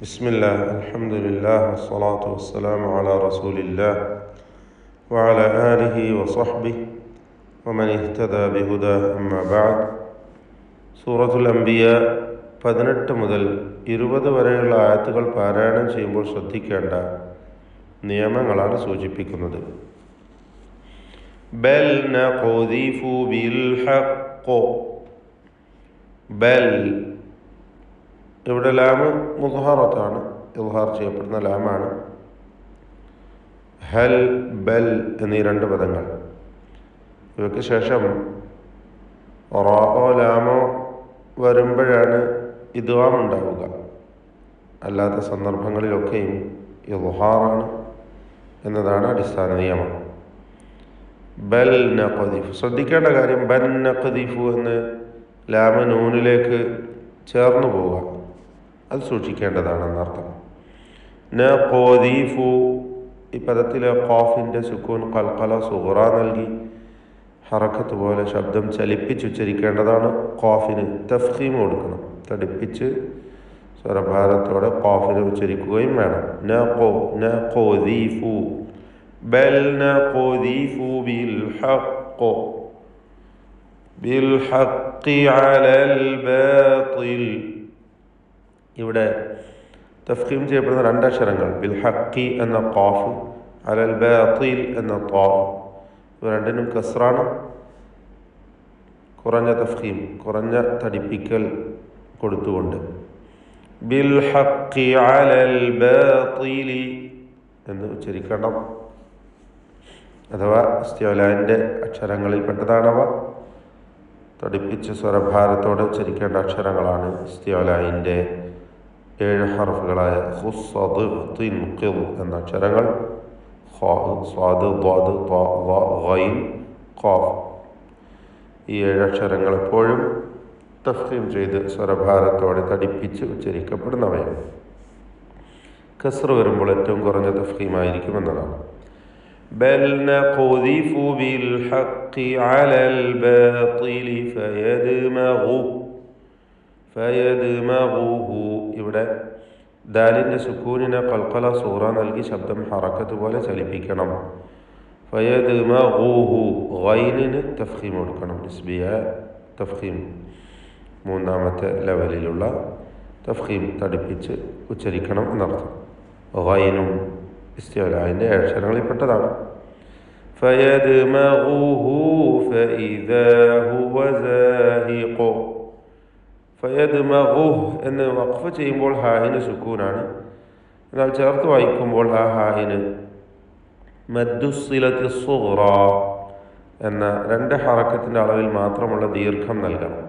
بسم الله الحمد لله والصلاة والسلام على رسول الله وعلى آله وصحبه ومن اهتدى بهداه أما بعد. സൂറത്തുൽ അംബിയ 18 മുതൽ 20 വരെയുള്ള ആയത്തുകൾ പാരായണം ചെയ്യുമ്പോൾ ശ്രദ്ധിക്കേണ്ട നിയമങ്ങളാണ് സൂചിപ്പിക്കുന്നത്. ബൽ നഖദിഫു ബിൽ ഹഖ്. ബൽ ഇവിടെ ലാമ് മുദ്ഹറത്താണ്, ഇദ്ഹാർ ചെയ്യപ്പെടുന്ന ലാമാണ്. ഹൽ, ബൽ എന്നീ രണ്ട് പദങ്ങൾ. ഇവയ്ക്ക് ശേഷം റാഓ ലാമോ വരുമ്പോഴാണ് ഇദ്ഗാം ഉണ്ടാവുക. അല്ലാത്ത സന്ദർഭങ്ങളിലൊക്കെയും ഇദ്ഹാറാണ് എന്നതാണ് അടിസ്ഥാന നിയമം. ബൽ നഖദിഫു. ശ്രദ്ധിക്കേണ്ട കാര്യം ബൻ നഖദിഫു എന്ന് ലാമ നൂനിലേക്ക് ചേർന്നു പോവുക, അത് സൂക്ഷിക്കേണ്ടതാണെന്നർത്ഥം. നഖദിഫു, ഈ പദത്തിലെ ഖാഫിൻ്റെ സുക്കൂൻ ഖൽഖല സുഗ്റ നൽകി ഹറക്കത്ത് പോലെ ശബ്ദം ചലിപ്പിച്ചുച്ചരിക്കേണ്ടതാണ്. ഖാഫിന് തഫ്ഖീം കൊടുക്കണം, തടിപ്പിച്ച് സ്വരഭാരത്തോടെ ഖാഫിനെ ഉച്ചരിക്കുകയും വേണം. നഖദിഫു ബൽ നഖദിഫു ബിൽ ഹഖ് ബിൽ ഹഖ് അലൽ ബാതിൽ. ഇവിടെ തഫ്ഖീം ചെയ്യപ്പെടുന്ന രണ്ടക്ഷരങ്ങൾ ബിൽ ഹഖി എന്ന ഖാഫ്, അലൽ ബാതിൽ എന്ന ത്വാ. ഇവ രണ്ടിനും കസ്റാണ്. കുറഞ്ഞ തഫ്ഖീം, കുറഞ്ഞ തടിപ്പിക്കൽ കൊടുത്തുകൊണ്ട് ബിൽ ഹഖി അലൽ ബാതിൽ എന്ന് ഉച്ചരിക്കണം. അഥവാ ഇസ്തിഅലാന്റെ അക്ഷരങ്ങളിൽപ്പെട്ടതാണവ. തടിപ്പിച്ച് സ്വരഭാരത്തോടെ ഉച്ചരിക്കേണ്ട അക്ഷരങ്ങളാണ് ഇസ്തിഅലാന്റെ 7 ഹർഫുകളായ ഖുസ്, സദ്, ഖിൻ, ഖിദ് എന്ന അക്ഷരങ്ങൾ. സ്വാദ്, ദ്വാദ്, ത്വാ, ള, ഗൈൻ, ഖാഫ്. ഈ 7 അക്ഷരങ്ങൾ എപ്പോഴും തഫ്ഖീം ചെയ്ത് സ്വരഭാരത്തോടെ തടിപ്പിച്ച് ഉച്ചരിക്കപ്പെടുന്നവയാണ്. കസ്ർ വരുമ്പോൾ ഏറ്റവും കുറഞ്ഞ തഫ്ഖീമായിരിക്കും എന്നതാണ്. ബൽ നഖദിഫു ബിൽ ഹഖ് അലൽ ബാതിൽ ഫയദ്മഗുഹു. ഇവിടെ ദാലിൻ്റെ സുക്കൂനിനെ ഖൽഖല സൂറ നൽകി ശബ്ദം ഹറക്കത്ത് പോലെ ചലിപ്പിക്കണം. ഫയദ്മഗുഹു, ഗൈനിന് തഫ്ഖീം കൊടുക്കണം. നിസ്ബിയ തഫ്ഖീം, മൂന്നാമത്തെ ലെവലിലുള്ള തഫ്ഖീം തടിപ്പിച്ച് ഉച്ചരിക്കണം എന്നർത്ഥം. ഗൈനും ഇസ്തിഅലാന്റെ 7 അക്ഷരങ്ങളിൽപ്പെട്ടതാണ്. ഫയദ്മഗുഹു ഫഇദാ ഹുവ സാഹിഖ്. ഫയദ്മഗുഹ് എന്ന് വഖഫ് ചെയ്യുമ്പോൾ ഹായിന് സുക്കൂനാണ്. എന്നാൽ ചേർത്ത് വായിക്കുമ്പോൾ ആ ഹായിന് മദ്ദുസ്സിലത്തി സുഗ്റ എന്ന 2 ഹറക്കത്തിൻ്റെ അളവിൽ മാത്രമുള്ള ദീർഘം നൽകണം.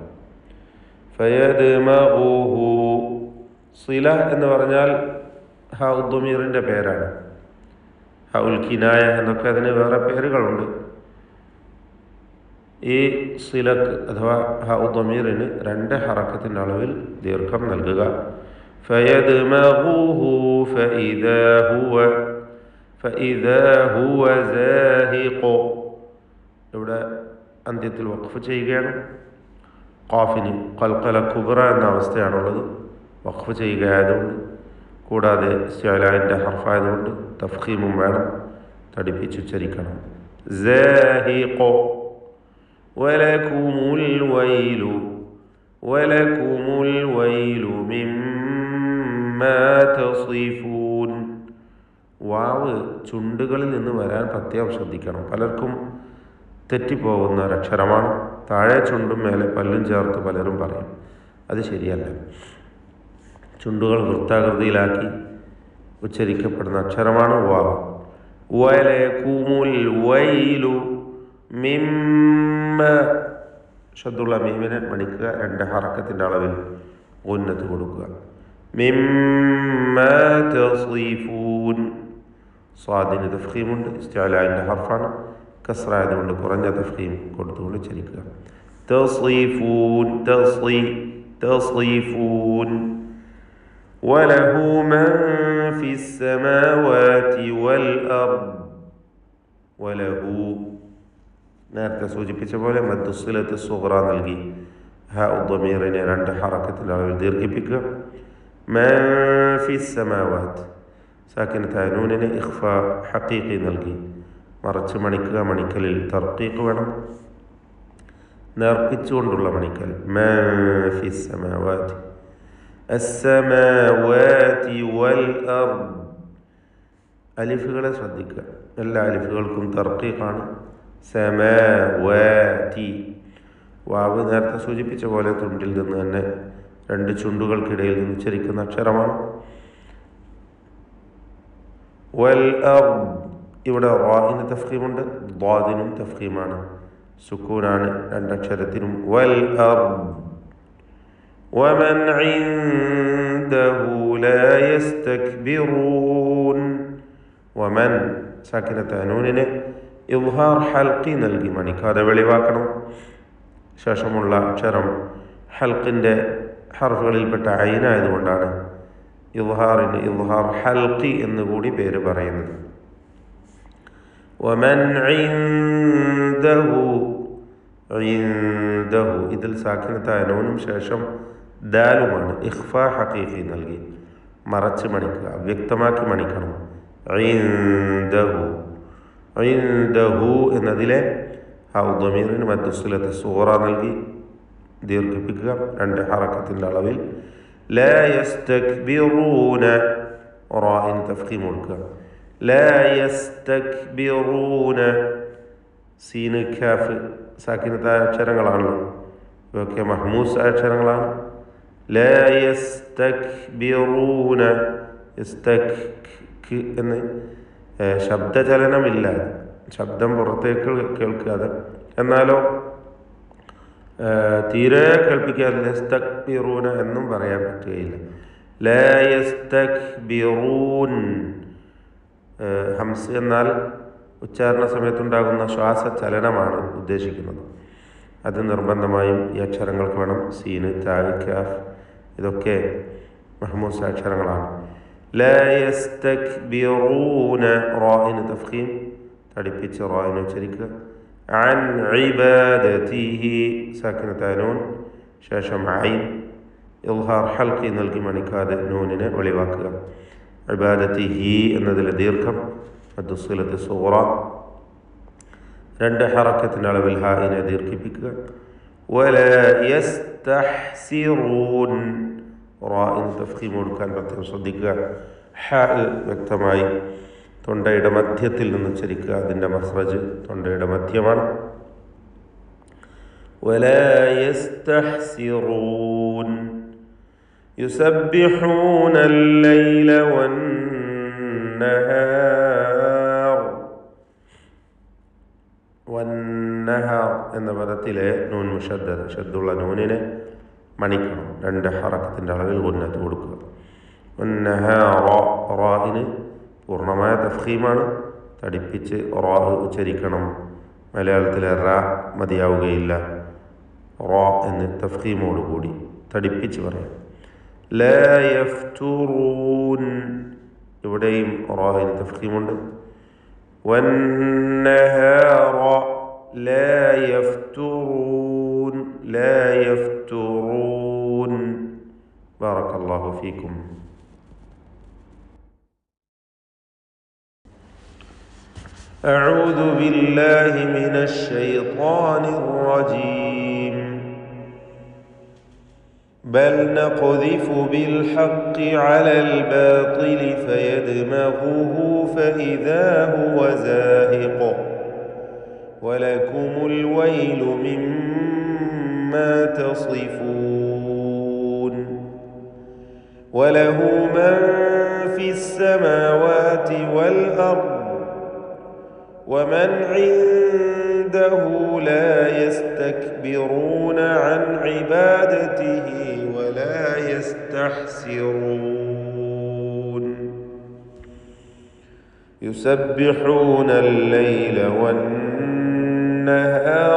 ഫയദ്മഗുഹു. സില എന്ന് പറഞ്ഞാൽ ഹൗദ്ദമീറിൻ്റെ പേരാണ്. ഹൗൽ കിനായ എന്നൊക്കെ അതിന് വേറെ പേരുകളുണ്ട്. ഈ സിലക്ക് അഥവാ ഹൗദ്ദമീറിന് 2 ഹറക്കത്തിൻ്റെ അളവിൽ ദീർഘം നൽകുക. ഫയദ്മഗുഹു ഫഇദാ ഹുവ സാഹിഖ്. ഇവിടെ അന്ത്യത്തിൽ വഖഫ് ചെയ്യുകയാണ്. ഖാഫിന് ഖൽഖല കുബ്ര എന്ന അവസ്ഥയാണുള്ളത്. വഖഫ് ചെയ്യുകയായതുകൊണ്ട്, കൂടാതെ ഇസ്തിഅലാന്റെ ഹർഫായതുകൊണ്ട് തഫ്ഖീമും വേണം, തടിപ്പിച്ചുച്ചരിക്കണം. സാഹിഖ്. വലകുമുൽ വൈലു മിമ്മാ തസിഫൂൻ. വാവ് ചുണ്ടുകളിൽ നിന്ന് വരാൻ പ്രത്യേകം ശ്രദ്ധിക്കണം. പലർക്കും തെറ്റിപ്പോകുന്ന ഒരക്ഷരമാണ്. താഴെ ചുണ്ടും മേലെ പല്ലും ചേർത്ത് പലരും പറയും. അത് ശരിയല്ല. ചുണ്ടുകൾ വൃത്താകൃതിയിലാക്കി ഉച്ചരിക്കപ്പെടുന്ന അക്ഷരമാണ് വാവ്. വലകുമുൽ വൈലു മിമ്മ. ഷദ്ദുള്ള മീമിനെ മണിക്കുക, 2 ഹറക്കത്തിൻ്റെ അളവിൽ ഉന്നത്ത് കൊടുക്കുക. മിമ്മാ തസിഫൂൻ. സ്വാദിന് തഫ്ഖീമുണ്ട്, ഇസ്തിഅലാന്റെ ഹർഫാണ്. കസ്റായതുകൊണ്ട് കുറഞ്ഞ തഫ്ഖീം കൊടുത്തുകൊണ്ട് ഉച്ചരിക്കുക. തസ്രീഫൂൻ. വലഹു മൻ ഫിസ് സമാവാതി വൽ അർദ്. വലഹു നേരത്തെ സൂചിപ്പിച്ച പോലെ മദ്ദുസ്സിലത്തി സുഗ്റ നൽകി ഹാ ഉദ്ദമീറിനെ 2 ഹറക്കത്തിൻ്റെ അളവിൽ ദീർഘിപ്പിക്കുക. മൻ ഫിസ് സമാവാത്ത് സാക്കിനത്തായ നൂനിന് ഇഖ്ഫ ഹഖീഖി നൽകി, മറച്ച് മണിക്കുക. മണിക്കലിൽ തർക്കീഖ് വേണം, നേർപ്പിച്ചുകൊണ്ടുള്ള മണിക്കൽ. മാ ഫിസ് സമാവാത്തി അസ്സമാവാതി വൽ അർദ്. അലിഫുകളെ ശ്രദ്ധിക്കുക, എല്ലാ അലിഫുകൾക്കും തർക്കീഖാണ്. സമാവാതി, വാവ് നേരത്തെ സൂചിപ്പിച്ച പോലെ തുണ്ടിൽ നിന്ന് തന്നെ രണ്ട് ചുണ്ടുകൾക്കിടയിൽ നിന്ന് ഉച്ചരിക്കുന്ന അക്ഷരമാണ്. വൽ അർദ്, ഇവിടെ റാഇന് തഫ്ഖീമുണ്ട്, ദ്വാദിനും തഫ്ഖീമാണ്, സുക്കൂനാണ് രണ്ടക്ഷരത്തിനും. വൽ അർദ് വമൻ ഇൻദഹു ലാ യസ്തക്ബിറൂൻ. വമൻ സാക്കിനത്തായ നൂനിന് ഇദ്ഹാർ ഹൽഖി നൽകി, മണിക്കാതെ വെളിവാക്കണം. ശേഷമുള്ള അക്ഷരം ഹൽക്കിൻ്റെ ഹർഫുകളിൽപ്പെട്ട ഐനായതുകൊണ്ടാണ് ഇദ്ഹാറിന് ഇദ്ഹാർ ഹൽഖി എന്നുകൂടി പേര് പറയുന്നത്. വമൻ ഇൻദഹു, ഇൻദഹു ഇതിൽ സാക്കിനത്തായ നൂനും ശേഷം ദാലുമാണ്. ഇഖ്ഫ ഹഖീഖി നൽകി, മറച്ച് മണിക്കുക, വ്യക്തമാക്കി മണിക്കണം. ഇൻദഹു, ഇൻദഹു എന്നതിലെ ദമീറിന് മദ്ദുസ്സിലത്ത് സൂറ നൽകി ദീർഘിപ്പിക്കുക, രണ്ട് ഹറക്കത്തിൻ്റെ അളവിൽ. ലാ യസ്തക്ബിറൂന, റാഇന് തഫ്ഖീം കൊടുക്കുക. ലാ യസ്തക്ബിറൂന, സീന് ഖാഫ് സാക്കിനത്തായ അക്ഷരങ്ങളാണല്ലോ, ഇവയൊക്കെ മഹ്മൂസ് അക്ഷരങ്ങളാണ്. ലാ യസ്തക്ബിറൂന, യസ്തക് എന്ന് ശബ്ദചലനമില്ല, ശബ്ദം പുറത്തേക്ക് കേൾക്കാതെ, എന്നാലോ തീരെ കേൾപ്പിക്കാതെ യസ്തക്ബിറൂന എന്നും പറയാൻ പറ്റുകയില്ല. ലാ യസ്തക്ബിറൂൻ, ഹംസ് എന്നാൽ ഉച്ചാരണ സമയത്തുണ്ടാകുന്ന ശ്വാസചലനമാണ് ഉദ്ദേശിക്കുന്നത്. അത് നിർബന്ധമായും ഈ അക്ഷരങ്ങൾക്ക് വേണം. സീന്, തായ്, കാഫ് ഇതൊക്കെ മഹ്മൂസ് അക്ഷരങ്ങളാണ്. ലാ യസ്തക്ബിറൂന, റാഇന് തഫ്ഖീം തടിപ്പിച്ച് റാഇന് ഉച്ചരിക്കുക. അൻ ഇബാദതിഹി സാക്കിനത്തായ നൂൻ ശേഷം ഐൻ ഇദ്ഹാർ ഹൽഖി നൽകി മണിക്കാതെ നൂനിനെ വെളിവാക്കുക. ഇബാദതിഹി എന്നതിലെ ദീർഘം മദ്ദുസ്സിലത്ത് സൂറ, രണ്ട് ഹറക്കത്തിൻ്റെ അളവിൽ ഹായിനെ ദീർഘിപ്പിക്കുക. വലാ യസ്തഹ്സിറൂൻ, റാഇന് തഫ്ഖീം കൊടുക്കാൻ പ്രത്യേകം ശ്രദ്ധിക്കുക. ഹ വ്യക്തമായി തൊണ്ടയുടെ മധ്യത്തിൽ നിന്ന് ഉച്ചരിക്കുക, അതിൻ്റെ മഖ്റജ് തൊണ്ടയുടെ മധ്യമാണ്. വലാ യസ്തഹ്സിറൂൻ യുസബ്ബിഹൂന അൽ-ലൈല വൻ-നഹാർ. വന്നഹർ എന്ന പദത്തിലെ നൂൻ മുഷദ്ദദ, ഷദ്ദുള്ള നൂനിനെ മണിക്കണം, രണ്ട് ഹറക്കത്തിൻ്റെ അളവിൽ ഉന്നത്ത് കൊടുക്കുക. വന്നഹാറ, റാഇന് പൂർണ്ണമായ തഫ്ഖീമാണ്, തടിപ്പിച്ച് റാ ഉച്ചരിക്കണം. മലയാളത്തിലെ റാ മതിയാവുകയില്ല, റാ എന്ന് തഫ്ഖീമോടുകൂടി തടിപ്പിച്ച് പറയാം. ലാ യഫ്തുറൂൻ, ഇവിടെയും റാഇന് തഫ്ഖീമുണ്ട്. വന്നഹാറ ലാ യഫ്തുറൂൻ, ലാ യഫ്തുറൂൻ. ബാറക്കല്ലാഹു ഫീക്കും. أعوذ بالله من الشيطان الرجيم. بل نقذف بالحق على الباطل فيدمغه فإذا هو زاهق ولكم الويل مما تصفون. وله من في السماوات والأرض ومن عنده لا يستكبرون عن عبادته ولا يستحسرون. يسبحون الليل والنهار